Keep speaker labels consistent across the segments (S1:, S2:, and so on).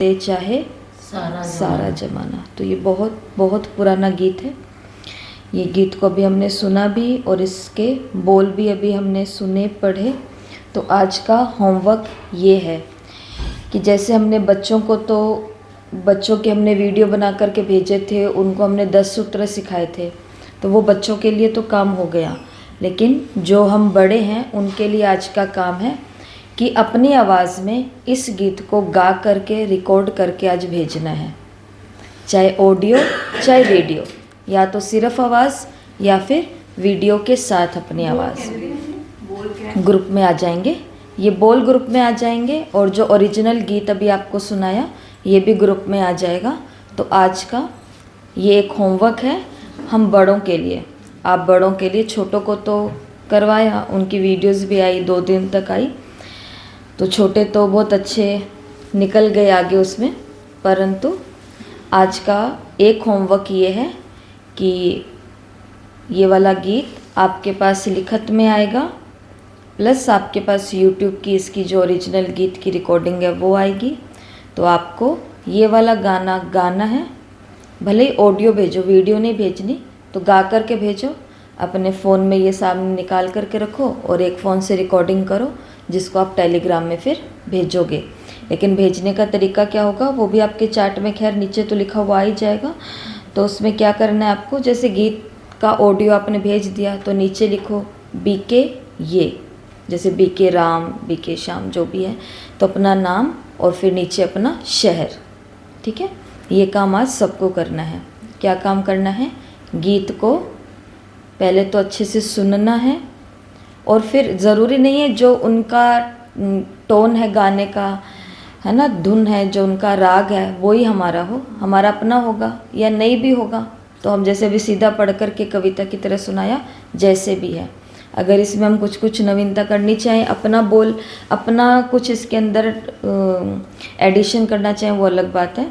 S1: चाहे सारा जमाना। तो ये बहुत बहुत पुराना गीत है। ये गीत को अभी हमने सुना भी और इसके बोल भी अभी हमने सुने पढ़े। तो आज का होमवर्क ये है कि जैसे हमने बच्चों के हमने वीडियो बना करके भेजे थे, उनको हमने 10 सूत्र सिखाए थे, तो वो बच्चों के लिए तो काम हो गया। लेकिन जो हम बड़े हैं उनके लिए आज का काम है कि अपनी आवाज़ में इस गीत को गा करके रिकॉर्ड करके आज भेजना है, चाहे ऑडियो चाहे वीडियो, या तो सिर्फ आवाज़ या फिर वीडियो के साथ अपनी आवाज़। ग्रुप में आ जाएंगे, ये बोल ग्रुप में आ जाएंगे और जो ओरिजिनल गीत अभी आपको सुनाया ये भी ग्रुप में आ जाएगा। तो आज का ये एक होमवर्क है हम बड़ों के लिए। आप बड़ों के लिए, छोटों को तो करवाया, उनकी वीडियोस भी आई, 2 दिन तक आई, तो छोटे तो बहुत अच्छे निकल गए आगे उसमें। परंतु आज का एक होमवर्क ये है कि ये वाला गीत आपके पास लिखत में आएगा, प्लस आपके पास यूट्यूब की इसकी जो ओरिजिनल गीत की रिकॉर्डिंग है वो आएगी। तो आपको ये वाला गाना गाना है, भले ही ऑडियो भेजो, वीडियो नहीं भेजनी, तो गा करके भेजो। अपने फ़ोन में ये सामने निकाल करके रखो और एक फ़ोन से रिकॉर्डिंग करो, जिसको आप टेलीग्राम में फिर भेजोगे। लेकिन भेजने का तरीका क्या होगा वो भी आपके चार्ट में खैर नीचे तो लिखा हुआ आ ही जाएगा। तो उसमें क्या करना है आपको, जैसे गीत का ऑडियो आपने भेज दिया तो नीचे लिखो बीके ये, जैसे बीके राम, बीके श्याम, जो भी है, तो अपना नाम और फिर नीचे अपना शहर। ठीक है, ये काम आज सबको करना है। क्या काम करना है, गीत को पहले तो अच्छे से सुनना है, और फिर ज़रूरी नहीं है जो उनका टोन है गाने का, है ना, धुन है, जो उनका राग है वही हमारा हो, हमारा अपना होगा या नहीं भी होगा। तो हम जैसे अभी सीधा पढ़ कर के कविता की तरह सुनाया, जैसे भी है। अगर इसमें हम कुछ कुछ नवीनता करनी चाहें, अपना बोल, अपना कुछ इसके अंदर एडिशन करना चाहें, वो अलग बात है,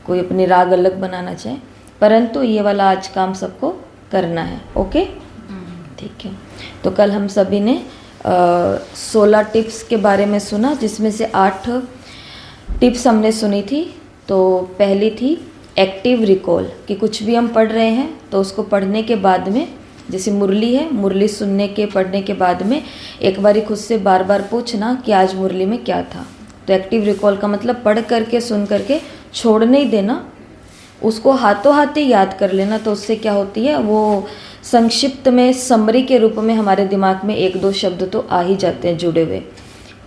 S1: कोई अपनी राग अलग बनाना चाहे, परंतु ये वाला आज काम सबको करना है। ओके, ठीक है। तो कल हम सभी ने 16 टिप्स के बारे में सुना, जिसमें से 8 टिप्स हमने सुनी थी। तो पहली थी एक्टिव रिकॉल, कि कुछ भी हम पढ़ रहे हैं तो उसको पढ़ने के बाद में, जैसे मुरली है, मुरली सुनने के पढ़ने के बाद में एक बारी खुद से बार बार पूछना कि आज मुरली में क्या था। तो एक्टिव रिकॉल का मतलब पढ़ करके सुन करके छोड़ नहीं देना, उसको हाथों हाथ ही याद कर लेना। तो उससे क्या होती है, वो संक्षिप्त में समरी के रूप में हमारे दिमाग में 1-2 शब्द तो आ ही जाते हैं जुड़े हुए।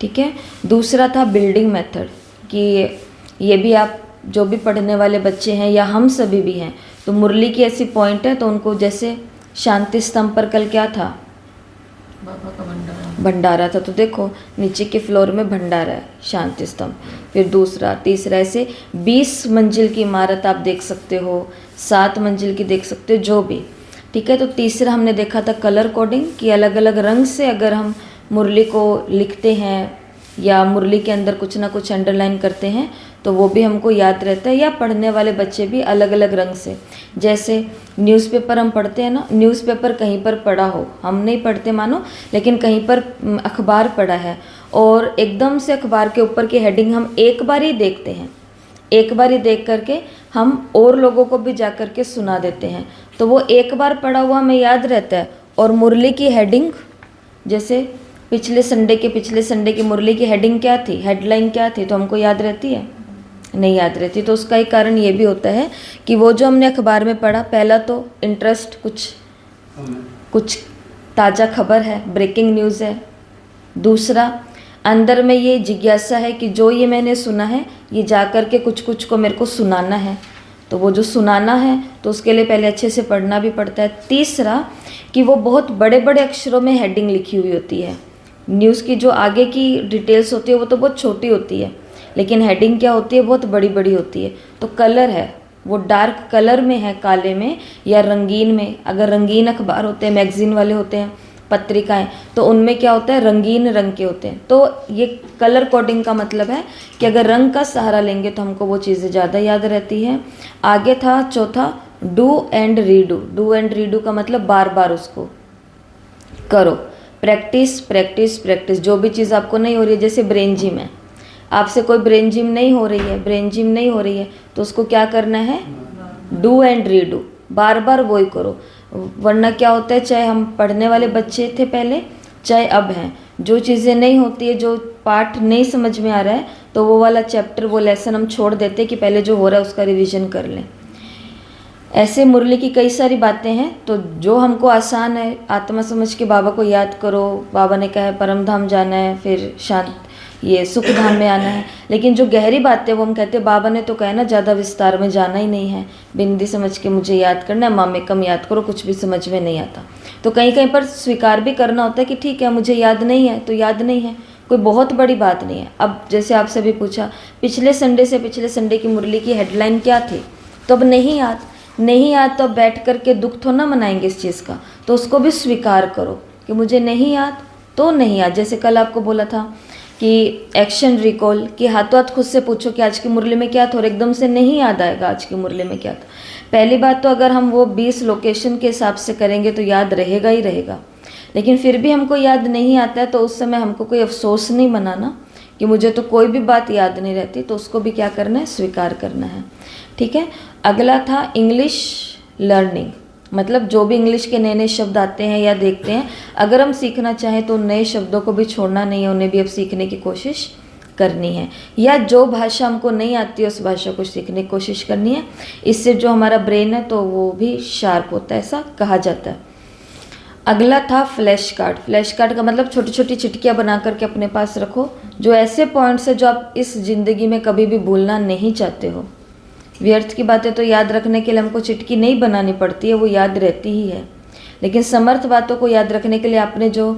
S1: ठीक है। दूसरा था बिल्डिंग मेथड, कि ये भी आप जो भी पढ़ने वाले बच्चे हैं या हम सभी भी हैं, तो मुरली की ऐसी पॉइंट है, तो उनको जैसे शांति स्तंभ पर कल क्या था,
S2: बाबा का
S1: भंडारा था, तो देखो नीचे के फ्लोर में भंडारा है, शांति स्तंभ। फिर दूसरा, तीसरा, ऐसे 20 मंजिल की इमारत आप देख सकते हो, 7 मंजिल की देख सकते हो, जो भी। ठीक है। तो तीसरा हमने देखा था कलर कोडिंग, कि अलग अलग रंग से अगर हम मुरली को लिखते हैं या मुरली के अंदर कुछ ना कुछ अंडरलाइन करते हैं तो वो भी हमको याद रहता है, या पढ़ने वाले बच्चे भी अलग अलग रंग से। जैसे न्यूज़पेपर हम पढ़ते हैं ना, न्यूज़पेपर कहीं पर पढ़ा हो, हम नहीं पढ़ते मानो, लेकिन कहीं पर अखबार पढ़ा है, और एकदम से अखबार के ऊपर की हेडिंग हम एक बार ही देखते हैं, एक बार ही देख करके हम और लोगों को भी जा कर के सुना देते हैं, तो वो एक बार पढ़ा हुआ हमें याद रहता है। और मुरली की हेडिंग, जैसे पिछले संडे की मुरली की हेडिंग क्या थी, हेडलाइन क्या थी, तो हमको याद रहती है, नहीं याद रहती। तो उसका एक कारण ये भी होता है कि वो जो हमने अखबार में पढ़ा, पहला तो इंटरेस्ट, कुछ ताज़ा खबर है, ब्रेकिंग न्यूज़ है। दूसरा, अंदर में ये जिज्ञासा है कि जो ये मैंने सुना है ये जा कर के कुछ कुछ को मेरे को सुनाना है, तो वो जो सुनाना है तो उसके लिए पहले अच्छे से पढ़ना भी पड़ता है। तीसरा, कि वो बहुत बड़े बड़े अक्षरों में हेडिंग लिखी हुई होती है। न्यूज़ की जो आगे की डिटेल्स होती है वो तो बहुत छोटी होती है, लेकिन हेडिंग क्या होती है, बहुत बड़ी बड़ी होती है। तो कलर है, वो डार्क कलर में है, काले में या रंगीन में। अगर रंगीन अखबार होते हैं, मैगजीन वाले होते हैं, पत्रिकाएं, तो उनमें क्या होता है, रंगीन रंग के होते हैं। तो ये कलर कोडिंग का मतलब है कि अगर रंग का सहारा लेंगे तो हमको वो चीज़ें ज़्यादा याद रहती है। आगे था चौथा, do and redo. Do and redo का मतलब बार बार उसको करो, प्रैक्टिस प्रैक्टिस प्रैक्टिस। जो भी चीज़ आपको नहीं हो रही है, जैसे ब्रेन जिम है, आपसे कोई ब्रेन जिम नहीं हो रही है, ब्रेन जिम नहीं हो रही है, तो उसको क्या करना है, डू एंड रीडू, बार बार वही करो। वरना क्या होता है, चाहे हम पढ़ने वाले बच्चे थे पहले, चाहे अब हैं, जो चीज़ें नहीं होती है, जो पाठ नहीं समझ में आ रहा है, तो वो वाला चैप्टर, वो लेसन हम छोड़ देते हैं कि पहले जो हो रहा है उसका रिवीजन कर लें। ऐसे मुरली की कई सारी बातें हैं, तो जो हमको आसान है, आत्मा समझ के बाबा को याद करो। बाबा ने कहा है परम धाम जाना है, फिर शांत ये सुख धाम में आना है। लेकिन जो गहरी बातें वो हम कहते हैं, बाबा ने तो कहा ना ज़्यादा विस्तार में जाना ही नहीं है, बिंदी समझ के मुझे याद करना है, मामे कम याद करो, कुछ भी समझ में नहीं आता। तो कहीं कहीं पर स्वीकार भी करना होता है कि ठीक है मुझे याद नहीं है तो याद नहीं है, कोई बहुत बड़ी बात नहीं है। अब जैसे आपसे भी पूछा, पिछले संडे की मुरली की हेडलाइन क्या थी, तो अब नहीं याद तो अब बैठ करके दुख तो ना मनाएंगे इस चीज़ का, तो उसको भी स्वीकार करो कि मुझे नहीं याद तो नहीं याद। जैसे कल आपको बोला था कि एक्शन रिकॉल, कि हाथों हाथ खुद से पूछो कि आज की मुरली में क्या था, और एकदम से नहीं याद आएगा आज की मुरली में क्या था। पहली बात तो अगर हम वो 20 लोकेशन के हिसाब से करेंगे तो याद रहेगा ही रहेगा, लेकिन फिर भी हमको याद नहीं आता है तो उस समय हमको कोई अफसोस नहीं मनाना कि मुझे तो कोई भी बात याद नहीं रहती, तो उसको भी क्या करना है, स्वीकार करना है। ठीक है। अगला था इंग्लिश लर्निंग, मतलब जो भी इंग्लिश के नए नए शब्द आते हैं या देखते हैं, अगर हम सीखना चाहें तो नए शब्दों को भी छोड़ना नहीं है, उन्हें भी अब सीखने की कोशिश करनी है, या जो भाषा हमको नहीं आती है उस भाषा को सीखने की कोशिश करनी है। इससे जो हमारा ब्रेन है तो वो भी शार्प होता है, ऐसा कहा जाता है। अगला था फ्लैश कार्ड। फ्लैश कार्ड का मतलब छोटी छोटी चिटकियाँ बना करके अपने पास रखो, जो ऐसे पॉइंट्स है जो आप इस ज़िंदगी में कभी भी भूलना नहीं चाहते हो। व्यर्थ की बातें तो याद रखने के लिए हमको चिटकी नहीं बनानी पड़ती है, वो याद रहती ही है। लेकिन समर्थ बातों को याद रखने के लिए आपने जो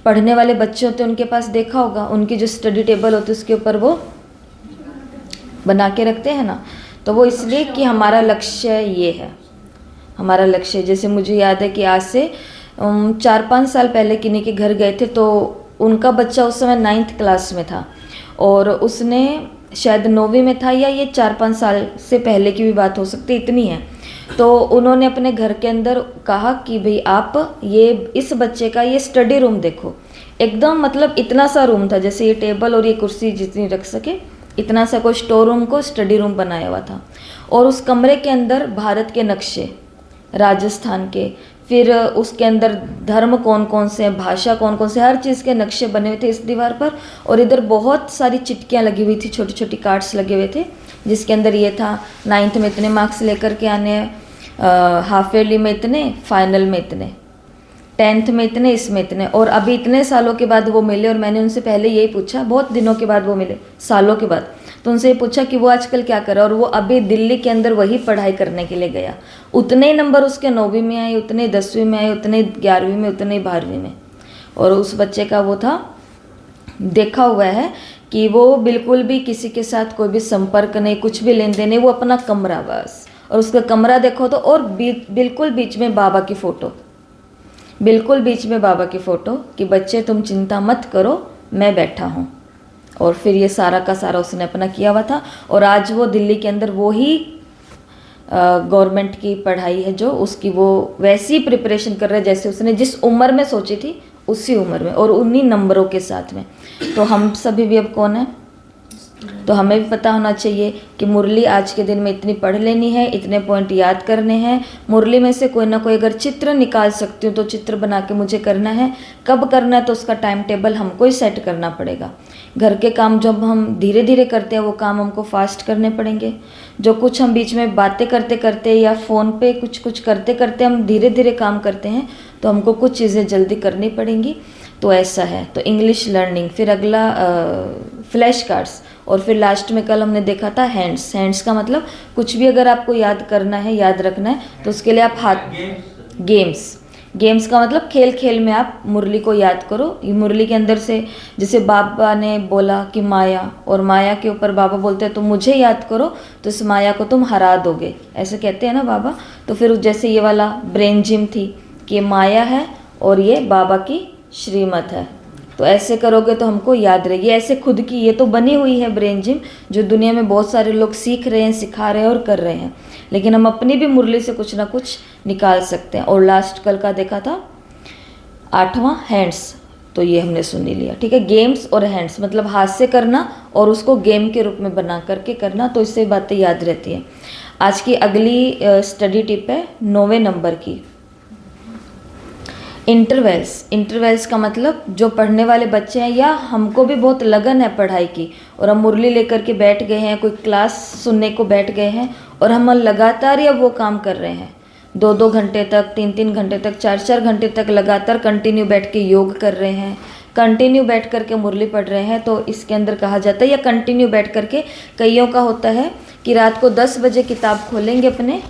S1: पढ़ने वाले बच्चे होते हैं उनके पास देखा होगा, उनकी जो स्टडी टेबल होती है उसके ऊपर वो बना के रखते हैं ना, तो वो इसलिए कि हमारा लक्ष्य ये है, हमारा लक्ष्य। जैसे मुझे याद है कि आज से 4-5 साल पहले किन्हीं के घर गए थे, तो उनका बच्चा उस समय 9th क्लास में था और उसने शायद 9वीं में था, या ये 4-5 साल से पहले की भी बात हो सकती, इतनी है। तो उन्होंने अपने घर के अंदर कहा कि भाई आप ये इस बच्चे का ये स्टडी रूम देखो, एकदम मतलब इतना सा रूम था, जैसे ये टेबल और ये कुर्सी जितनी रख सके, इतना सा कोई स्टोर रूम को स्टडी रूम बनाया हुआ था। और उस कमरे के अंदर भारत के नक्शे, राजस्थान के, फिर उसके अंदर धर्म कौन कौन से हैं, भाषा कौन कौन से, हर चीज़ के नक्शे बने हुए थे इस दीवार पर। और इधर बहुत सारी चिटकियाँ लगी हुई थी, छोटी छोटी कार्ड्स लगे हुए थे, जिसके अंदर ये था 9th में इतने मार्क्स लेकर के आने हैं, हाफ ईयरली में इतने, फाइनल में इतने, 10th में इतने, इसमें इतने। और अभी इतने सालों के बाद वो मिले, और मैंने उनसे पहले यही पूछा, बहुत दिनों के बाद वो मिले, सालों के बाद, तो उनसे ये पूछा कि वो आजकल क्या कर रहा है, और वो अभी दिल्ली के अंदर वही पढ़ाई करने के लिए गया। उतने ही नंबर उसके 9वीं में आए, उतने 10वीं में आए, उतने 11वीं में, उतने 12वीं में। और उस बच्चे का वो था, देखा हुआ है कि वो बिल्कुल भी किसी के साथ कोई भी संपर्क नहीं, कुछ भी लेन देन नहीं, वो अपना कमरा बस। और उसका कमरा देखो तो, और बिल्कुल बीच में बाबा की फ़ोटो, बिल्कुल बीच में बाबा की फ़ोटो, कि बच्चे तुम चिंता मत करो, मैं बैठा हूँ। और फिर ये सारा का सारा उसने अपना किया हुआ था। और आज वो दिल्ली के अंदर वो ही गवर्नमेंट की पढ़ाई है जो उसकी, वो वैसी प्रिपरेशन कर रहा है जैसे उसने जिस उम्र में सोची थी, उसी उम्र में और उन्हीं नंबरों के साथ में। तो हम सभी भी अब कौन है, तो हमें भी पता होना चाहिए कि मुरली आज के दिन में इतनी पढ़ लेनी है, इतने पॉइंट याद करने हैं। मुरली में से कोई ना कोई अगर चित्र निकाल सकती हूँ तो चित्र बना के मुझे करना है। कब करना है तो उसका टाइम टेबल हमको ही सेट करना पड़ेगा। घर के काम जब हम धीरे धीरे करते हैं वो काम हमको फास्ट करने पड़ेंगे। जो कुछ हम बीच में बातें करते करते या फ़ोन पे कुछ करते करते हम धीरे धीरे काम करते हैं तो हमको कुछ चीज़ें जल्दी करनी पड़ेंगी। तो ऐसा है। तो इंग्लिश लर्निंग, फिर अगला फ्लैश कार्ड्स, और फिर लास्ट में कल हमने देखा था हैंड्स। हैंड्स का मतलब कुछ भी अगर आपको याद करना है, याद रखना है तो उसके लिए आप हाथ, गेम्स का मतलब खेल खेल में आप मुरली को याद करो। ये मुरली के अंदर से जैसे बाबा ने बोला कि माया, और माया के ऊपर बाबा बोलते हैं तो मुझे याद करो तो इस माया को तुम हरा दोगे, ऐसे कहते हैं ना बाबा। तो फिर जैसे ये वाला ब्रेन जिम थी कि ये माया है और ये बाबा की श्रीमत है, तो ऐसे करोगे तो हमको याद रहेगी। ऐसे खुद की ये तो बनी हुई है ब्रेन जिम, जो दुनिया में बहुत सारे लोग सीख रहे हैं, सिखा रहे हैं और कर रहे हैं, लेकिन हम अपनी भी मुरली से कुछ ना कुछ निकाल सकते हैं। और लास्ट कल का देखा था 8वां हैंड्स। तो ये हमने सुन ही लिया, ठीक है। गेम्स और हैंड्स मतलब हाथ से करना और उसको गेम के रूप में बना करके करना, तो इससे बातें याद रहती हैं। आज की अगली स्टडी टिप है 9वें नंबर की, इंटरवेल्स। इंटरवेल्स का मतलब जो पढ़ने वाले बच्चे हैं या हमको भी बहुत लगन है पढ़ाई की और हम मुरली लेकर के बैठ गए हैं, कोई क्लास सुनने को बैठ गए हैं और हम लगातार या वो काम कर रहे हैं 2-2 घंटे तक, 3-3 घंटे तक, 4-4 घंटे तक लगातार कंटिन्यू बैठ के योग कर रहे हैं, कंटिन्यू बैठ करके मुरली पढ़ रहे हैं, तो इसके अंदर कहा जाता है, या कंटिन्यू बैठ करके कईयों का होता है कि रात को 10 बजे किताब खोलेंगे अपने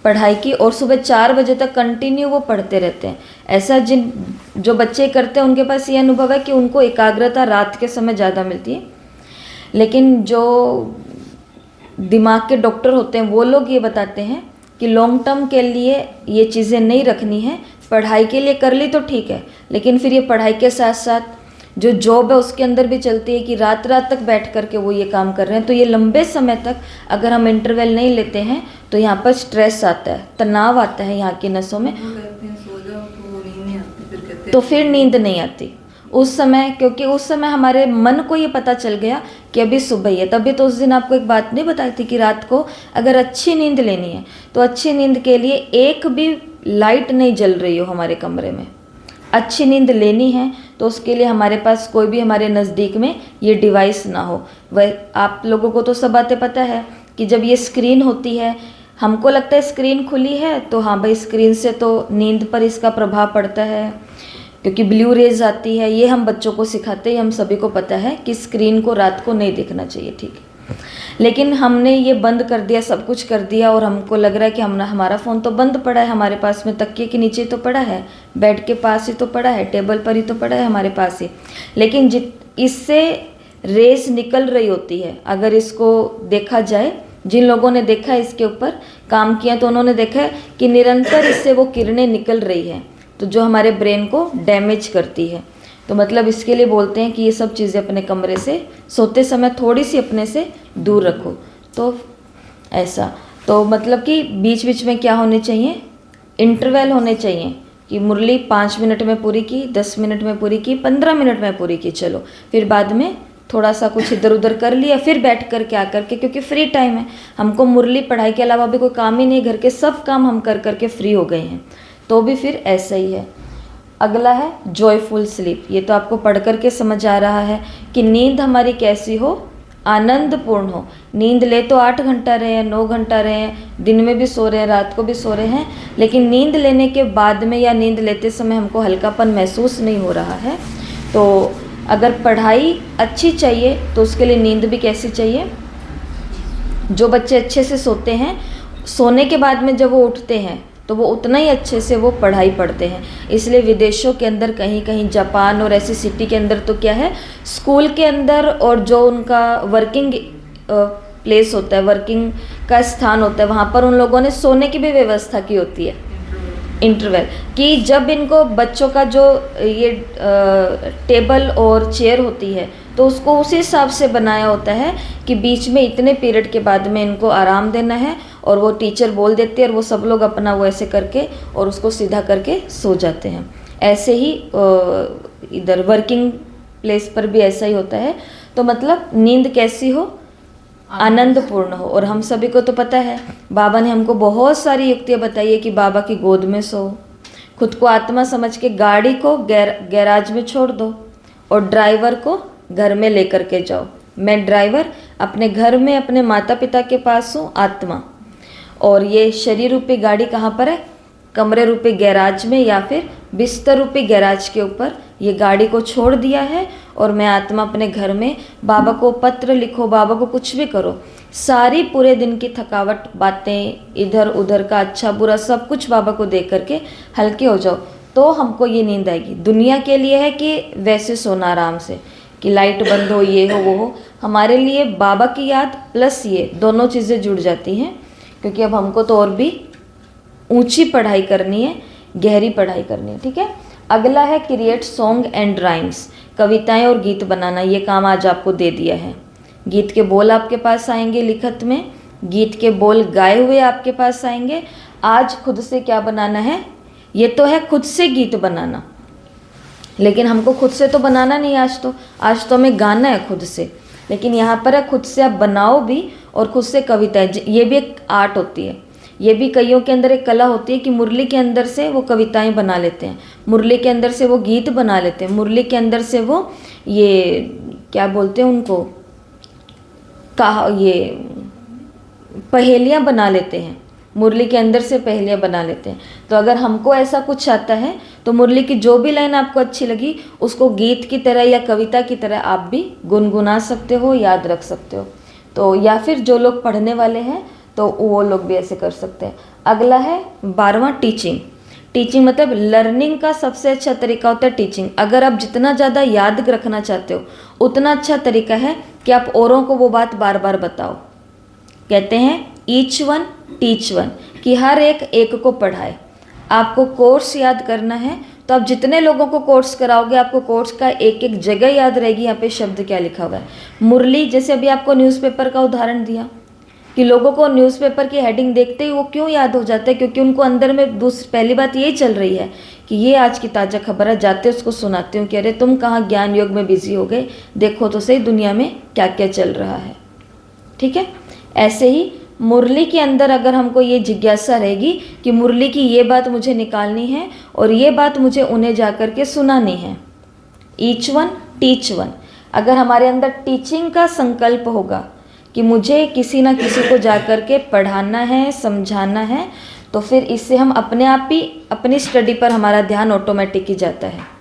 S1: पढ़ाई की और सुबह 4 बजे तक कंटिन्यू वो पढ़ते रहते हैं। ऐसा जो बच्चे करते हैं उनके पास ये अनुभव है कि उनको एकाग्रता रात के समय ज़्यादा मिलती है। लेकिन जो दिमाग के डॉक्टर होते हैं वो लोग ये बताते हैं कि लॉन्ग टर्म के लिए ये चीज़ें नहीं रखनी है। पढ़ाई के लिए कर ली तो ठीक है, लेकिन फिर ये पढ़ाई के साथ साथ जो जॉब है उसके अंदर भी चलती है कि रात रात तक बैठ करके वो ये काम कर रहे हैं, तो ये लंबे समय तक अगर हम इंटरवल नहीं लेते हैं तो यहाँ पर स्ट्रेस आता है, तनाव आता है यहाँ की नसों में, तो फिर नींद नहीं आती उस समय, क्योंकि उस समय हमारे मन को ये पता चल गया कि अभी सुबह ही है। तभी तो उस दिन आपको एक बात नहीं बताई थी कि रात को अगर अच्छी नींद लेनी है तो अच्छी नींद के लिए एक भी लाइट नहीं जल रही हो हमारे कमरे में, अच्छी नींद लेनी है तो उसके लिए हमारे पास कोई भी हमारे नज़दीक में ये डिवाइस ना हो। वह आप लोगों को तो सब बातें पता है कि जब ये स्क्रीन होती है, हमको लगता है स्क्रीन खुली है तो हाँ भाई स्क्रीन से तो नींद पर इसका प्रभाव पड़ता है क्योंकि ब्लू रेज आती है। ये हम बच्चों को सिखाते हैं, हम सभी को पता है कि स्क्रीन को रात को नहीं देखना चाहिए, ठीक है। लेकिन हमने ये बंद कर दिया, सब कुछ कर दिया और हमको लग रहा है कि हमारा फ़ोन तो बंद पड़ा है, हमारे पास में तकिए के नीचे तो पड़ा है, बेड के पास ही तो पड़ा है, टेबल पर ही तो पड़ा है हमारे पास ही। लेकिन इससे रेस निकल रही होती है। अगर इसको देखा जाए, जिन लोगों ने देखा है इसके ऊपर काम किया तो उन्होंने देखा है कि निरंतर इससे वो किरणें निकल रही हैं, तो जो हमारे ब्रेन को डैमेज करती है। तो मतलब इसके लिए बोलते हैं कि ये सब चीज़ें अपने कमरे से सोते समय थोड़ी सी अपने से दूर रखो। तो ऐसा तो मतलब कि बीच बीच में क्या होने चाहिए, इंटरवल होने चाहिए कि मुरली 5 मिनट में पूरी की, 10 मिनट में पूरी की, 15 मिनट में पूरी की, चलो फिर बाद में थोड़ा सा कुछ इधर उधर कर लिया, फिर बैठ कर के आकर के, क्योंकि फ्री टाइम है, हमको मुरली पढ़ाई के अलावा भी कोई काम ही नहीं, घर के सब काम हम कर करके फ्री हो गए हैं, तो भी फिर ऐसा ही है। अगला है जॉयफुल स्लीप। ये तो आपको पढ़ कर के समझ आ रहा है कि नींद हमारी कैसी हो, आनंदपूर्ण हो। नींद ले तो 8 घंटा रहे हैं, 9 घंटा रहे हैं, दिन में भी सो रहे हैं, रात को भी सो रहे हैं, लेकिन नींद लेने के बाद में या नींद लेते समय हमको हल्कापन महसूस नहीं हो रहा है। तो अगर पढ़ाई अच्छी चाहिए तो उसके लिए नींद भी कैसी चाहिए। जो बच्चे अच्छे से सोते हैं, सोने के बाद में जब वो उठते हैं तो वो उतना ही अच्छे से वो पढ़ाई पढ़ते हैं। इसलिए विदेशों के अंदर कहीं कहीं जापान और ऐसी सिटी के अंदर तो क्या है, स्कूल के अंदर और जो उनका वर्किंग प्लेस होता है, वर्किंग का स्थान होता है, वहाँ पर उन लोगों ने सोने की भी व्यवस्था की होती है, इंटरवल, कि जब इनको बच्चों का जो ये टेबल और चेयर होती है तो उसको उसी हिसाब से बनाया होता है कि बीच में इतने पीरियड के बाद में इनको आराम देना है, और वो टीचर बोल देते हैं और वो सब लोग अपना वो ऐसे करके और उसको सीधा करके सो जाते हैं। ऐसे ही इधर वर्किंग प्लेस पर भी ऐसा ही होता है। तो मतलब नींद कैसी हो, आनंदपूर्ण हो। और हम सभी को तो पता है, बाबा ने हमको बहुत सारी युक्तियाँ बताई है कि बाबा की गोद में सो, खुद को आत्मा समझ के गाड़ी को गैराज में छोड़ दो और ड्राइवर को घर में लेकर के जाओ। मैं ड्राइवर अपने घर में अपने माता पिता के पास हूँ, आत्मा, और ये शरीर रूपी गाड़ी कहाँ पर है, कमरे रूपी गैराज में या फिर बिस्तर रूपी गैराज के ऊपर ये गाड़ी को छोड़ दिया है। और मैं आत्मा अपने घर में, बाबा को पत्र लिखो, बाबा को कुछ भी करो, सारी पूरे दिन की थकावट, बातें इधर उधर का अच्छा बुरा सब कुछ बाबा को दे करके हल्के हो जाओ, तो हमको ये नींद आएगी। दुनिया के लिए है कि वैसे सोना आराम से, कि लाइट बंद हो, ये हो वो हो। हमारे लिए बाबा की याद प्लस ये दोनों चीज़ें जुड़ जाती हैं, क्योंकि अब हमको तो और भी ऊंची पढ़ाई करनी है, गहरी पढ़ाई करनी है, ठीक है। अगला है क्रिएट सॉन्ग एंड राइम्स, कविताएं और गीत बनाना। ये काम आज आपको दे दिया है। गीत के बोल आपके पास आएंगे लिखत में, गीत के बोल गाए हुए आपके पास आएंगे। आज खुद से क्या बनाना है, ये तो है खुद से गीत बनाना, लेकिन हमको खुद से तो बनाना नहीं आज तो हमें गाना है खुद से। लेकिन यहाँ पर है खुद से आप बनाओ भी और खुद से कविताएं, ये भी एक आर्ट होती है। ये भी कईयों के अंदर एक कला होती है कि मुरली के अंदर से वो कविताएं बना लेते हैं, मुरली के अंदर से वो गीत बना लेते हैं, मुरली के अंदर से वो ये क्या बोलते हैं उनको, ये पहेलियाँ बना लेते हैं, मुरली के अंदर से पहेलियाँ बना लेते हैं। तो अगर हमको ऐसा कुछ आता है तो मुरली की जो भी लाइन आपको अच्छी लगी उसको गीत की तरह या कविता की तरह आप भी गुनगुना सकते हो, याद रख सकते हो। तो या फिर जो लोग पढ़ने वाले हैं तो वो लोग भी ऐसे कर सकते हैं। अगला है 12वां टीचिंग। टीचिंग मतलब लर्निंग का सबसे अच्छा तरीका होता है टीचिंग। अगर आप जितना ज़्यादा याद रखना चाहते हो उतना अच्छा तरीका है कि आप औरों को वो बात बार बार बताओ। कहते हैं ईच वन टीच वन, कि हर एक को पढ़ाए। आपको कोर्स याद करना है तो आप जितने लोगों को कोर्स कराओगे आपको कोर्स का एक जगह याद रहेगी, यहाँ पे शब्द क्या लिखा हुआ है। मुरली, जैसे अभी आपको न्यूज़पेपर का उदाहरण दिया कि लोगों को न्यूज़पेपर की हेडिंग देखते ही वो क्यों याद हो जाता है, क्योंकि उनको अंदर में पहली बात यही चल रही है कि ये आज की ताज़ा खबर है। जाते उसको सुनाते हूँ कि अरे तुम कहाँ ज्ञान योग में बिजी हो गए, देखो तो सही दुनिया में क्या क्या चल रहा है। ठीक है, ऐसे ही मुरली के अंदर अगर हमको ये जिज्ञासा रहेगी कि मुरली की ये बात मुझे निकालनी है और ये बात मुझे उन्हें जा कर के सुनानी है, ईच वन टीच वन। अगर हमारे अंदर टीचिंग का संकल्प होगा कि मुझे किसी ना किसी को जा कर के पढ़ाना है, समझाना है, तो फिर इससे हम अपने आप ही अपनी स्टडी पर हमारा ध्यान ऑटोमेटिक ही जाता है।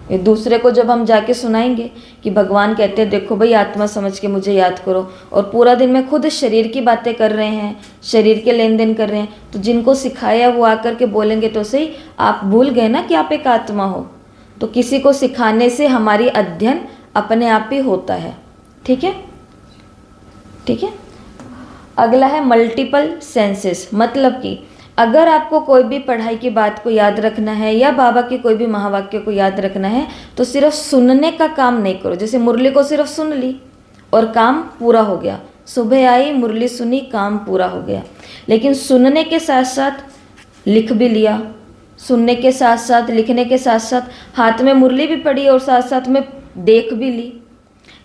S1: ये दूसरे को जब हम जाके सुनाएंगे कि भगवान कहते हैं देखो भाई आत्मा समझ के मुझे याद करो, और पूरा दिन में खुद शरीर की बातें कर रहे हैं, शरीर के लेन देन कर रहे हैं, तो जिनको सिखाया वो आकर के बोलेंगे तो सही आप भूल गए ना कि आप एक आत्मा हो। तो किसी को सिखाने से हमारी अध्ययन अपने आप ही होता है। ठीक है, ठीक है। अगला है मल्टीपल सेंसेस, मतलब कि अगर आपको कोई भी पढ़ाई की बात को याद रखना है या बाबा के कोई भी महावाक्य को याद रखना है तो सिर्फ सुनने का काम नहीं करो। जैसे मुरली को सिर्फ सुन ली और काम पूरा हो गया, सुबह आई मुरली सुनी काम पूरा हो गया। लेकिन सुनने के साथ साथ लिख भी लिया, सुनने के साथ साथ लिखने के साथ साथ हाथ में मुरली भी पड़ी और साथ साथ में देख भी ली,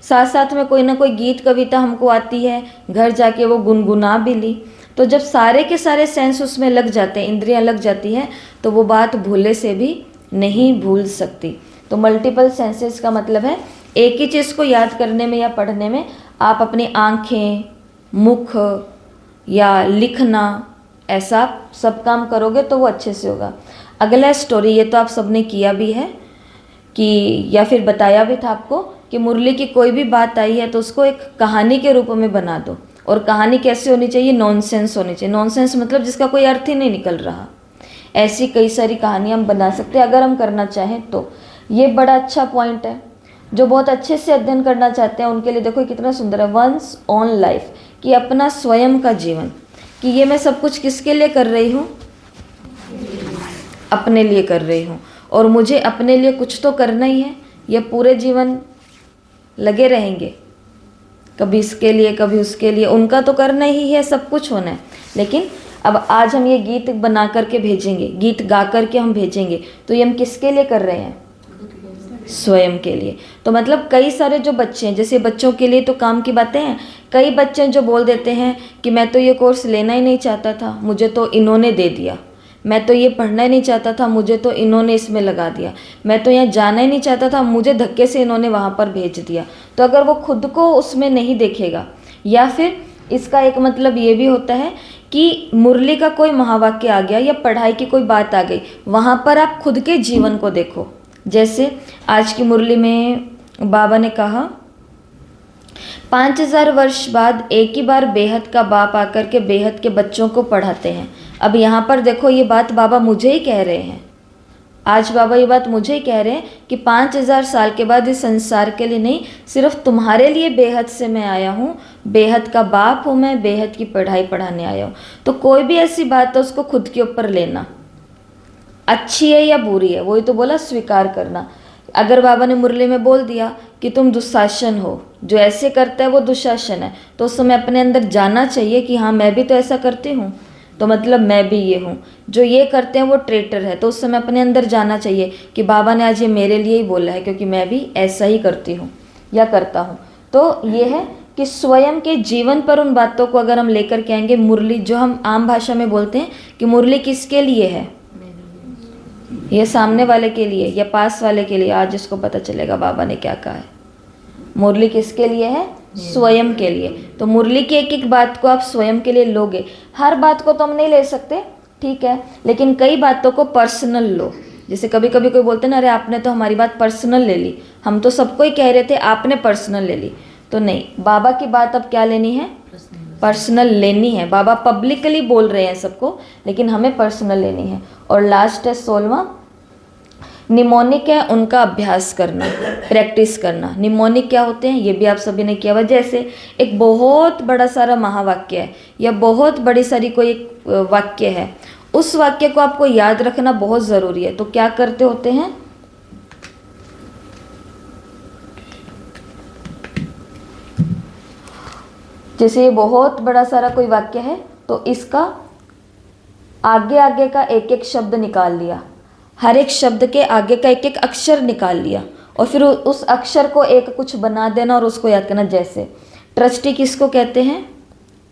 S1: साथ साथ में कोई ना कोई गीत कविता हमको आती है, घर जाके वो गुनगुना भी ली। तो जब सारे के सारे सेंस उसमें लग जाते हैं, इंद्रियां लग जाती हैं, तो वो बात भूले से भी नहीं भूल सकती। तो मल्टीपल सेंसेस का मतलब है एक ही चीज़ को याद करने में या पढ़ने में आप अपनी आँखें, मुख या लिखना, ऐसा आप सब काम करोगे तो वो अच्छे से होगा। अगला स्टोरी, ये तो आप सबने किया भी है कि या फिर बताया भी था आपको कि मुरली की कोई भी बात आई है तो उसको एक कहानी के रूप में बना दो। और कहानी कैसे होनी चाहिए? नॉनसेंस होनी चाहिए। नॉनसेंस मतलब जिसका कोई अर्थ ही नहीं निकल रहा। ऐसी कई सारी कहानियाँ हम बना सकते हैं अगर हम करना चाहें तो। ये बड़ा अच्छा पॉइंट है। जो बहुत अच्छे से अध्ययन करना चाहते हैं उनके लिए देखो कितना सुंदर है, वंस ऑन लाइफ, कि अपना स्वयं का जीवन, कि ये मैं सब कुछ किसके लिए कर रही हूँ? अपने लिए कर रही हूँ। और मुझे अपने लिए कुछ तो करना ही है। ये पूरे जीवन लगे रहेंगे, कभी इसके लिए कभी उसके लिए, उनका तो करना ही है, सब कुछ होना है। लेकिन अब आज हम ये गीत बना करके भेजेंगे, गीत गा करके हम भेजेंगे, तो ये हम किसके लिए कर रहे हैं? स्वयं के लिए। तो मतलब कई सारे जो बच्चे हैं, जैसे बच्चों के लिए तो काम की बातें हैं, कई बच्चे जो बोल देते हैं कि मैं तो ये कोर्स लेना ही नहीं चाहता था, मुझे तो इन्होंने दे दिया, मैं तो ये पढ़ना ही नहीं चाहता था, मुझे तो इन्होंने इसमें लगा दिया, मैं तो यहाँ जाना ही नहीं चाहता था, मुझे धक्के से इन्होंने वहाँ पर भेज दिया। तो अगर वो खुद को उसमें नहीं देखेगा, या फिर इसका एक मतलब ये भी होता है कि मुरली का कोई महावाक्य आ गया या पढ़ाई की कोई बात आ गई, वहाँ पर आप खुद के जीवन को देखो। जैसे आज की मुरली में बाबा ने कहा 5000 वर्ष बाद एक ही बार बेहद का बाप आकर के बेहद के बच्चों को पढ़ाते हैं। अब यहाँ पर देखो ये बात बाबा मुझे ही कह रहे हैं, आज बाबा ये बात मुझे ही कह रहे हैं कि 5000 साल के बाद इस संसार के लिए नहीं, सिर्फ तुम्हारे लिए बेहद से मैं आया हूँ, बेहद का बाप हूँ मैं, बेहद की पढ़ाई पढ़ाने आया हूँ। तो कोई भी ऐसी बात है उसको खुद के ऊपर लेना, अच्छी है या बुरी है, वही तो बोला स्वीकार करना। अगर बाबा ने मुरली में बोल दिया कि तुम दुशासन हो, जो ऐसे करता है वो दुशासन है, तो उस समय अपने अंदर जाना चाहिए कि हाँ मैं भी तो ऐसा करती हूँ, तो मतलब मैं भी ये हूँ। जो ये करते हैं वो ट्रेटर है। तो उस समय अपने अंदर जाना चाहिए कि बाबा ने आज ये मेरे लिए ही बोला है, क्योंकि मैं भी ऐसा ही करती हूँ या करता हूँ। तो ये है कि स्वयं के जीवन पर उन बातों को अगर हम लेकर के आएंगे, मुरली जो हम आम भाषा में बोलते हैं कि मुरली किसके लिए है, ये सामने वाले के लिए या पास वाले के लिए, आज इसको पता चलेगा बाबा ने क्या कहा है। मुरली किसके लिए है? स्वयं के लिए। तो मुरली की एक एक बात को आप स्वयं के लिए लोगे। हर बात को तो हम नहीं ले सकते, ठीक है, लेकिन कई बातों को पर्सनल लो। जैसे कभी कभी कोई बोलते ना, अरे आपने तो हमारी बात पर्सनल ले ली, हम तो सबको ही कह रहे थे, आपने पर्सनल ले ली। तो नहीं, बाबा की बात अब क्या लेनी है? पर्सनल लेनी है। बाबा पब्लिकली बोल रहे हैं सबको, लेकिन हमें पर्सनल लेनी है। और लास्ट है 16वां, निमोनिक है उनका अभ्यास करना, प्रैक्टिस करना। निमोनिक क्या होते हैं ये भी आप सभी ने किया हुआ। जैसे एक बहुत बड़ा सारा महावाक्य है या बहुत बड़ी सारी कोई एक वाक्य है, उस वाक्य को आपको याद रखना बहुत ज़रूरी है। तो क्या करते होते हैं, जैसे ये बहुत बड़ा सारा कोई वाक्य है तो इसका आगे आगे का एक एक शब्द निकाल लिया, हर एक शब्द के आगे का एक एक अक्षर निकाल लिया और फिर उस अक्षर को एक कुछ बना देना और उसको याद करना। जैसे ट्रस्टी किसको कहते हैं?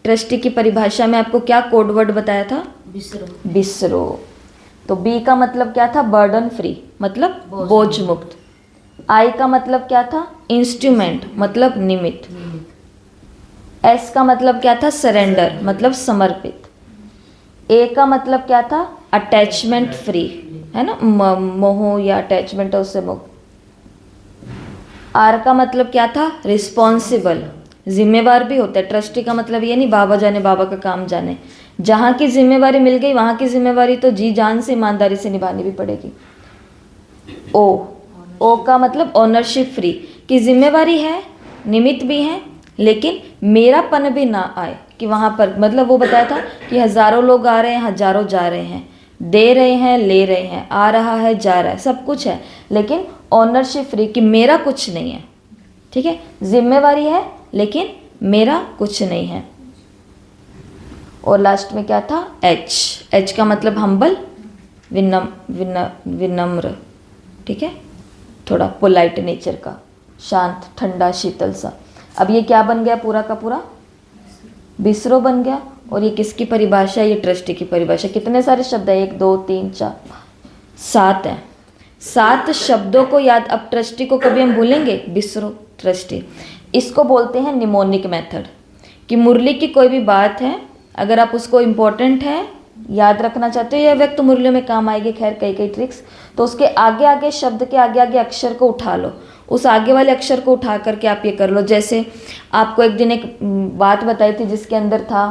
S1: ट्रस्टी की परिभाषा में आपको क्या कोड वर्ड बताया था? बिसरो। तो बी का मतलब क्या था? बर्डन फ्री, मतलब बोझ मुक्त। आई का मतलब क्या था? इंस्ट्रूमेंट, मतलब निमित्त। एस का मतलब क्या था? सरेंडर, मतलब समर्पित। ए का मतलब क्या था? अटैचमेंट फ्री, है ना, मोह या अटैचमेंट है उससे मुक्त। आर का मतलब क्या था? रिस्पॉन्सिबल, जिम्मेवार भी होता है। ट्रस्टी का मतलब ये नहीं बाबा जाने बाबा का काम जाने, जहाँ की जिम्मेवारी मिल गई वहाँ की जिम्मेवारी तो जी जान से ईमानदारी से निभानी भी पड़ेगी। ओ का मतलब ओनरशिप फ्री, कि जिम्मेवारी है, निमित्त भी है, लेकिन मेरापन भी ना आए कि वहाँ पर, मतलब वो बताया था कि हज़ारों लोग आ रहे हैं, हज़ारों जा रहे हैं, दे रहे हैं, ले रहे हैं, आ रहा है, जा रहा है, सब कुछ है, लेकिन ओनरशिप फ्री, कि मेरा कुछ नहीं है। ठीक है, जिम्मेवारी है लेकिन मेरा कुछ नहीं है। और लास्ट में क्या था? एच का मतलब हम्बल, विनम्र, ठीक है, थोड़ा पोलाइट नेचर का, शांत, ठंडा, शीतल सा। अब ये क्या बन गया? पूरा का पूरा बिसरो बन गया। और ये किसकी परिभाषा है? ये ट्रस्टी की परिभाषा। कितने सारे शब्द है? 1 2 3 4 7 है। 7 शब्दों को याद। अब ट्रस्टी को कभी हम भूलेंगे? बिसरो, ट्रस्टी। इसको बोलते हैं निमोनिक मेथड, कि मुरली की कोई भी बात है, अगर आप उसको इम्पोर्टेंट है याद रखना चाहते हो या व्यक्त मुरलियों में काम आएगी, खैर कई कई ट्रिक्स, तो उसके आगे आगे शब्द के आगे आगे अक्षर को उठा लो, उस आगे वाले अक्षर को उठा करके आप ये कर लो। जैसे आपको एक दिन एक बात बताई थी जिसके अंदर था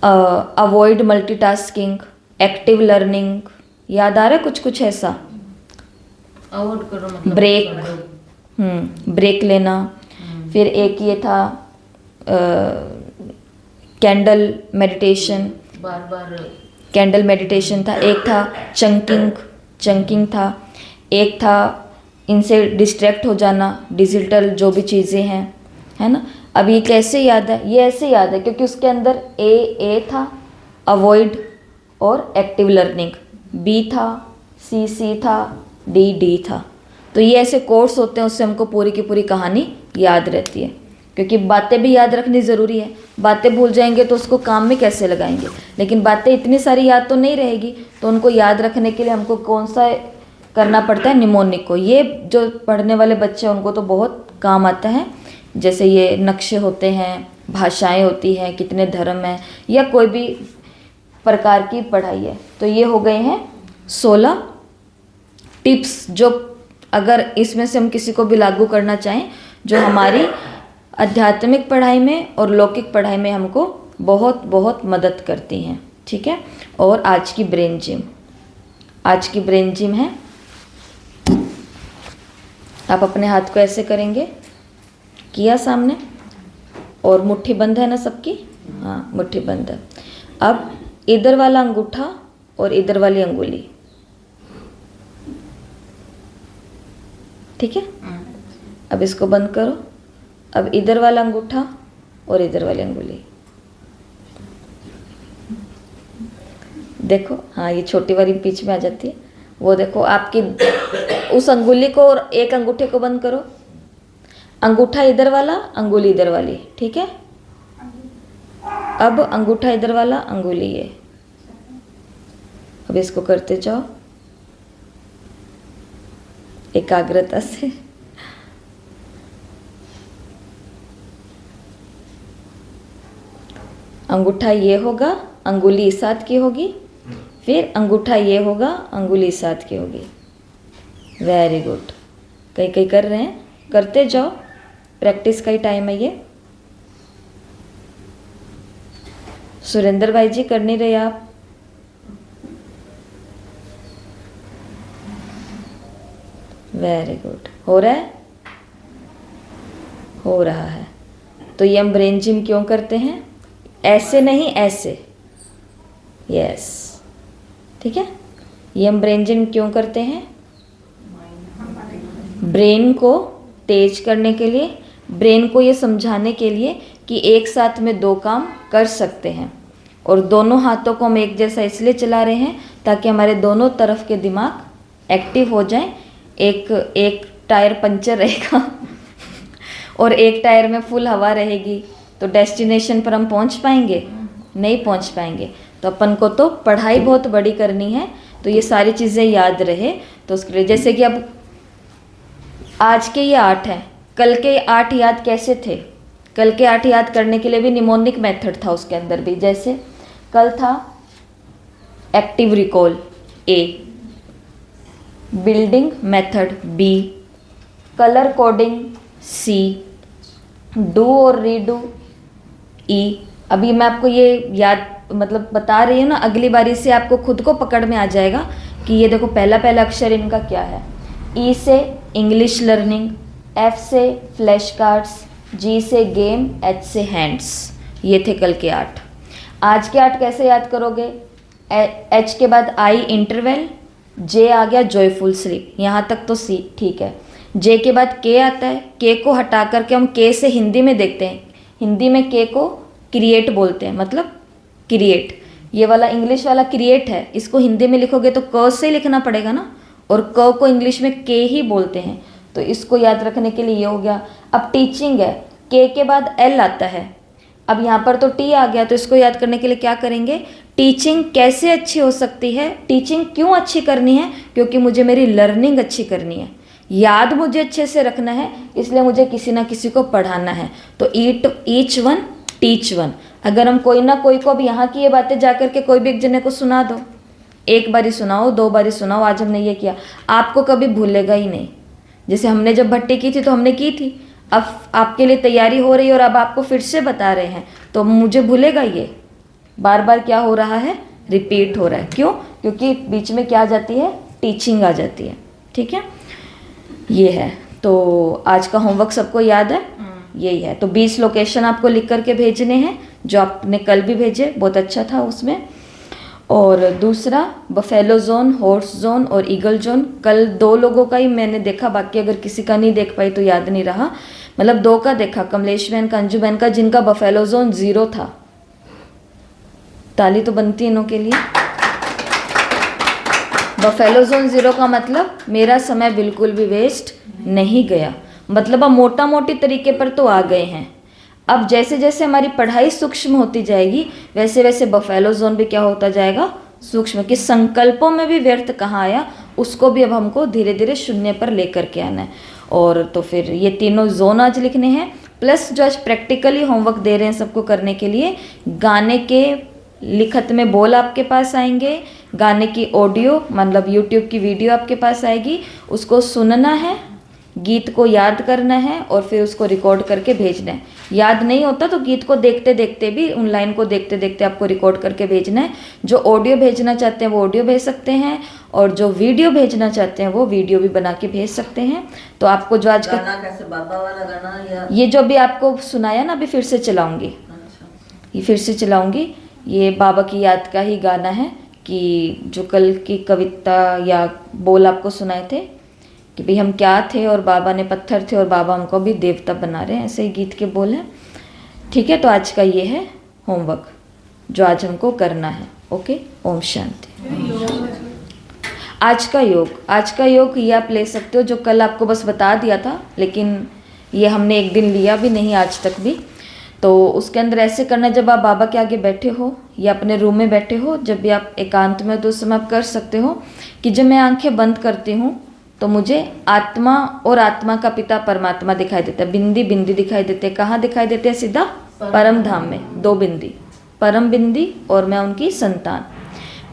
S1: अवॉइड मल्टीटास्किंग, एक्टिव लर्निंग, याद आ रहा है? कुछ कुछ ऐसा,
S2: अवॉइड करो मतलब
S1: ब्रेक, ब्रेक लेना। फिर एक ये था कैंडल मेडिटेशन,
S2: बार बार
S1: कैंडल मेडिटेशन था। एक था चंकिंग था। एक था इनसे डिस्ट्रैक्ट हो जाना, डिजिटल जो भी चीज़ें हैं, है ना। अब ये कैसे याद है? ये ऐसे याद है क्योंकि उसके अंदर ए था, अवॉइड और एक्टिव लर्निंग, बी था, सी था, डी था। तो ये ऐसे कोर्स होते हैं, उससे हमको पूरी की पूरी कहानी याद रहती है, क्योंकि बातें भी याद रखनी ज़रूरी है। बातें भूल जाएंगे तो उसको काम में कैसे लगाएंगे, लेकिन बातें इतनी सारी याद तो नहीं रहेगी, तो उनको याद रखने के लिए हमको कौन सा करना पड़ता है? निमोनिक को। ये जो पढ़ने वाले बच्चे हैं उनको तो बहुत काम आता है। जैसे ये नक्शे होते हैं, भाषाएं होती हैं, कितने धर्म हैं, या कोई भी प्रकार की पढ़ाई है। तो ये हो गए हैं 16 टिप्स, जो अगर इसमें से हम किसी को भी लागू करना चाहें, जो हमारी आध्यात्मिक पढ़ाई में और लौकिक पढ़ाई में हमको बहुत बहुत मदद करती हैं। ठीक है। और आज की ब्रेन जिम, आज की ब्रेन जिम है, आप अपने हाथ को ऐसे करेंगे, किया सामने, और मुट्ठी बंद है ना सबकी? हाँ, मुट्ठी बंद है। अब इधर वाला अंगूठा और इधर वाली अंगुली, ठीक है। अब इसको बंद करो। अब इधर वाला अंगूठा और इधर वाली अंगुली, देखो, हाँ ये छोटी वाली बीच में आ जाती है। वो देखो आपकी उस अंगुली को और एक अंगूठे को बंद करो, अंगूठा इधर वाला, अंगुली इधर वाली, ठीक है। अब अंगूठा इधर वाला, अंगुली ये। अब इसको करते जाओ एकाग्रता से। अंगूठा ये होगा, अंगुली इस हाथ की होगी, फिर अंगूठा ये होगा, अंगुली इस हाथ की होगी। Very good. कई कई कर रहे हैं, करते जाओ, प्रैक्टिस का ही टाइम है ये। सुरेंद्र भाई जी कर नहीं रहे आप? Very good. हो रहा है? हो रहा है। तो ये हम ब्रेन जिम क्यों करते हैं? ऐसे नहीं, ऐसे। यस, ठीक है। ये हम ब्रेन जिम क्यों करते हैं? ब्रेन को तेज करने के लिए, ब्रेन को ये समझाने के लिए कि एक साथ में दो काम कर सकते हैं। और दोनों हाथों को हम एक जैसा इसलिए चला रहे हैं ताकि हमारे दोनों तरफ के दिमाग एक्टिव हो जाएं। एक टायर पंचर रहेगा और एक टायर में फुल हवा रहेगी, तो डेस्टिनेशन पर हम पहुंच पाएंगे? नहीं पहुंच पाएंगे। तो अपन को तो पढ़ाई बहुत बड़ी करनी है, तो ये सारी चीज़ें याद रहे। तो उसके लिए जैसे कि अब आज के ये 8 हैं, कल के 8 याद कैसे थे? कल के 8 याद करने के लिए भी निमोनिक मेथड था उसके अंदर भी। जैसे कल था active recall A, building method B, colour coding C, do और रीडू ई। अभी मैं आपको ये याद मतलब बता रही हूँ ना, अगली बारी से आपको खुद को पकड़ में आ जाएगा कि ये देखो पहला पहला अक्षर इनका क्या है। ई से इंग्लिश लर्निंग, एफ से फ्लैश कार्ड्स, जी से गेम, एच से हैंड्स। ये थे कल के 8। आज के 8 कैसे याद करोगे? एच के बाद आई इंटरवेल, जे आ गया जॉयफुल स्लीप, यहाँ तक तो सी ठीक है। जे के बाद के आता है, के को हटा करके हम के से हिंदी में देखते हैं। हिंदी में के को क्रिएट बोलते हैं, मतलब क्रिएट। ये वाला इंग्लिश वाला क्रिएट है, इसको हिंदी में लिखोगे तो क से लिखना पड़ेगा ना, और क को इंग्लिश में के ही बोलते हैं। तो इसको याद रखने के लिए ये हो गया। अब टीचिंग है, के बाद एल आता है। अब यहाँ पर तो टी आ गया, तो इसको याद करने के लिए क्या करेंगे? टीचिंग कैसे अच्छी हो सकती है? टीचिंग क्यों अच्छी करनी है? क्योंकि मुझे मेरी लर्निंग अच्छी करनी है, याद मुझे अच्छे से रखना है, इसलिए मुझे किसी ना किसी को पढ़ाना है। तो ईच वन टीच वन। अगर हम कोई ना कोई को अब यहाँ की ये बातें जा करके कोई भी एक जने को सुना दो, एक बारी सुनाओ, 2 बारी सुनाओ, आज हमने ये किया, आपको कभी भूलेगा ही नहीं। जैसे हमने जब भट्टी की थी तो हमने की थी, अब आपके लिए तैयारी हो रही है और अब आपको फिर से बता रहे हैं, तो मुझे भूलेगा ये? बार बार क्या हो रहा है? रिपीट हो रहा है। क्यों? क्योंकि बीच में क्या आ जाती है? टीचिंग आ जाती है। ठीक है, ये है। तो आज का होमवर्क सबको याद है? यही है। तो 20 लोकेशन आपको लिख करके भेजने हैं, जो आपने कल भी भेजे, बहुत अच्छा था उसमें। और दूसरा बफेलो जोन, हॉर्स जोन और ईगल जोन, कल 2 लोगों का ही मैंने देखा, बाकी अगर किसी का नहीं देख पाई तो याद नहीं रहा। मतलब 2 का देखा, कमलेश बहन का, अंजू बहन का, जिनका बफेलो जोन 0 था। ताली तो बनती है इनों के लिए। बफेलो जोन 0 का मतलब मेरा समय बिल्कुल भी वेस्ट नहीं गया, मतलब अब मोटा मोटी तरीके पर तो आ गए हैं। अब जैसे जैसे हमारी पढ़ाई सूक्ष्म होती जाएगी, वैसे वैसे बफेलो जोन भी क्या होता जाएगा? सूक्ष्म। कि संकल्पों में भी व्यर्थ कहाँ आया, उसको भी अब हमको धीरे धीरे शून्य पर लेकर के आना है। और तो फिर ये तीनों जोन आज लिखने हैं, प्लस जो आज प्रैक्टिकली होमवर्क दे रहे हैं सबको करने के लिए, गाने के लिखत में बोल आपके पास आएंगे, गाने की ऑडियो मतलब यूट्यूब की वीडियो आपके पास आएगी, उसको सुनना है, गीत को याद करना है और फिर उसको रिकॉर्ड करके भेजना है। याद नहीं होता तो गीत को देखते देखते भी, उन लाइन को देखते देखते आपको रिकॉर्ड करके भेजना है। जो ऑडियो भेजना चाहते हैं वो ऑडियो भेज सकते हैं, और जो वीडियो भेजना चाहते हैं वो वीडियो भी बना के भेज सकते हैं। तो आपको जो आज का
S2: कैसे बाबा वाला गाना या
S1: ये जो भी आपको सुनाया ना, अभी फिर से चलाऊंगी।
S2: अच्छा।
S1: ये फिर से चलाऊंगी, ये बाबा की याद का ही गाना है। कि जो कल की कविता या बोल आपको सुनाए थे कि भाई हम क्या थे और बाबा ने पत्थर थे और बाबा हमको भी देवता बना रहे हैं, ऐसे ही गीत के बोल हैं। ठीक है, तो आज का ये है होमवर्क जो आज हमको करना है। ओके, ओम शांति। आज का योग ये आप ले सकते हो, जो कल आपको बस बता दिया था, लेकिन ये हमने एक दिन लिया भी नहीं आज तक भी। तो उसके अंदर ऐसे करना, जब आप बाबा के आगे बैठे हो या अपने रूम में बैठे हो, जब भी आप एकांत में हो, तो उस समय आप कर सकते हो कि जब मैं आंखें बंद करती हूँ तो मुझे आत्मा और आत्मा का पिता परमात्मा दिखाई देता है। बिंदी बिंदी दिखाई देते हैं। कहाँ दिखाई देते हैं? सीधा परम धाम में। 2 बिंदी, परम बिंदी और मैं उनकी संतान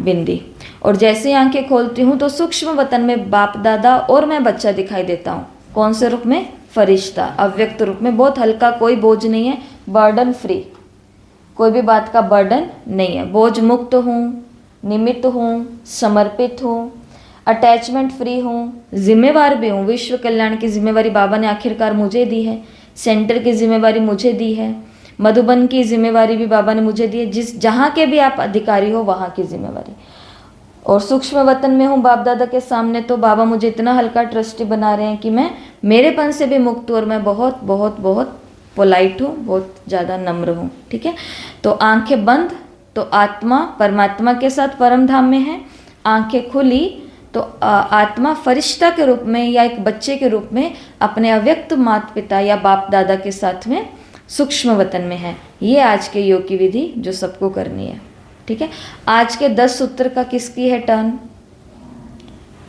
S1: बिंदी। और जैसे ही आंखें खोलती हूँ तो सूक्ष्म वतन में बाप दादा और मैं बच्चा दिखाई देता हूँ। कौन से रूप में? फरिश्ता, अव्यक्त रूप में। बहुत हल्का, कोई बोझ नहीं है, बर्डन फ्री, कोई भी बात का बर्डन नहीं है। बोझ मुक्त हूँ, निमित्त हूँ, समर्पित हूँ, अटैचमेंट फ्री हूँ, जिम्मेवार भी हूँ। विश्व कल्याण की जिम्मेवारी बाबा ने आखिरकार मुझे दी है। सेंटर की जिम्मेवारी मुझे दी है। मधुबन की जिम्मेवारी भी बाबा ने मुझे दी है। जहाँ के भी आप अधिकारी हो वहाँ की जिम्मेवारी। और सूक्ष्म वतन में हूँ बाप दादा के सामने, तो बाबा मुझे इतना हल्का ट्रस्टी बना रहे हैं कि मैं मेरेपन से भी मुक्त हूँ और मैं बहुत बहुत बहुत पोलाइट हूँ, बहुत ज़्यादा नम्र हूँ। ठीक है, तो आंखें बंद तो आत्मा परमात्मा के साथ परम धाम में है। आंखें खुली तो आत्मा फरिश्ता के रूप में या एक बच्चे के रूप में अपने अव्यक्त माता पिता या बाप दादा के साथ में सूक्ष्म वतन में है। ये आज के योग की विधि जो सबको करनी है। ठीक है, आज के 10 सूत्र का किसकी है टर्न?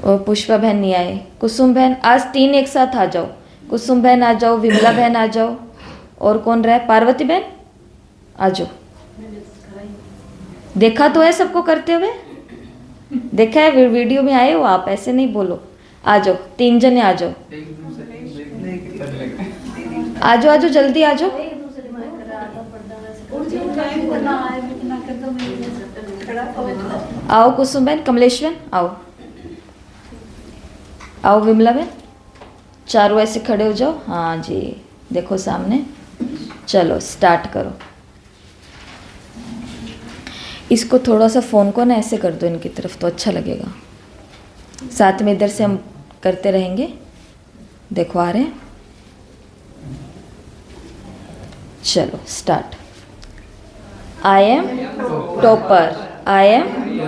S1: और पुष्पा बहन नहीं आए, कुसुम बहन। आज 3 एक साथ आ जाओ। कुसुम बहन आ जाओ, विमला बहन आ जाओ, और कौन रहा है? पार्वती बहन आ जाओ। देखा तो है सबको करते हुए, देखा है, वीडियो में आए हो आप, ऐसे नहीं बोलो। आ जाओ, 3 जने आ जाओ, आ जाओ, आ जाओ, जल्दी आ जाओ। आओ कुसुम बहन, कमलेश बहन आओ, आओ विमला बहन, चारों ऐसे खड़े हो जाओ। हाँ जी, देखो सामने। चलो स्टार्ट करो। इसको थोड़ा सा फ़ोन को ना ऐसे कर दो इनकी तरफ, तो अच्छा लगेगा। साथ में इधर से हम करते रहेंगे। देखो आ रहे हैं। चलो start. I am topper, I am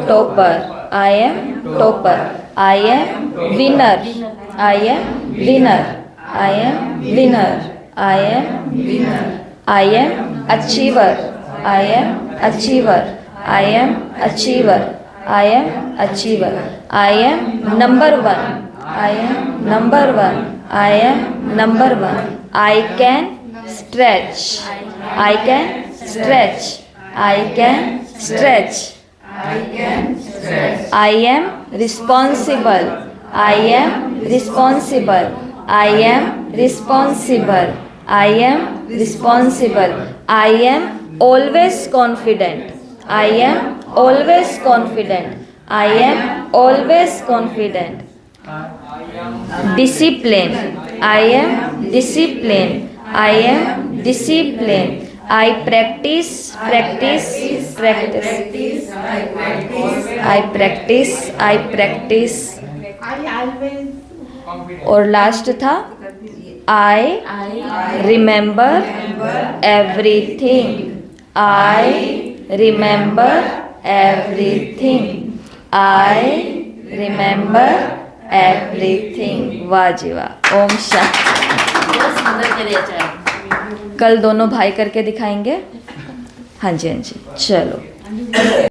S1: topper, I am topper, I am winner, I am winner, I am winner, I am winner, I am achiever, I am achiever, I am achiever, I am achiever, I am number 1, I am number 1, I am number 1, I can stretch, I can stretch, I can stretch, I can stretch, I am responsible, I am responsible, I am responsible, I am responsible, I am always confident, I am always confident, I am always confident. Discipline, I am disciplined, I am disciplined. I practice, practice, practice. I practice, I practice. और last था I remember everything. I remember everything, I remember everything. वाह जी वाह, ओम शांति।
S2: बहुत सुंदर करे अच्छा।
S1: कल दोनों भाई करके दिखाएंगे। हाँ जी, हाँ जी, चलो।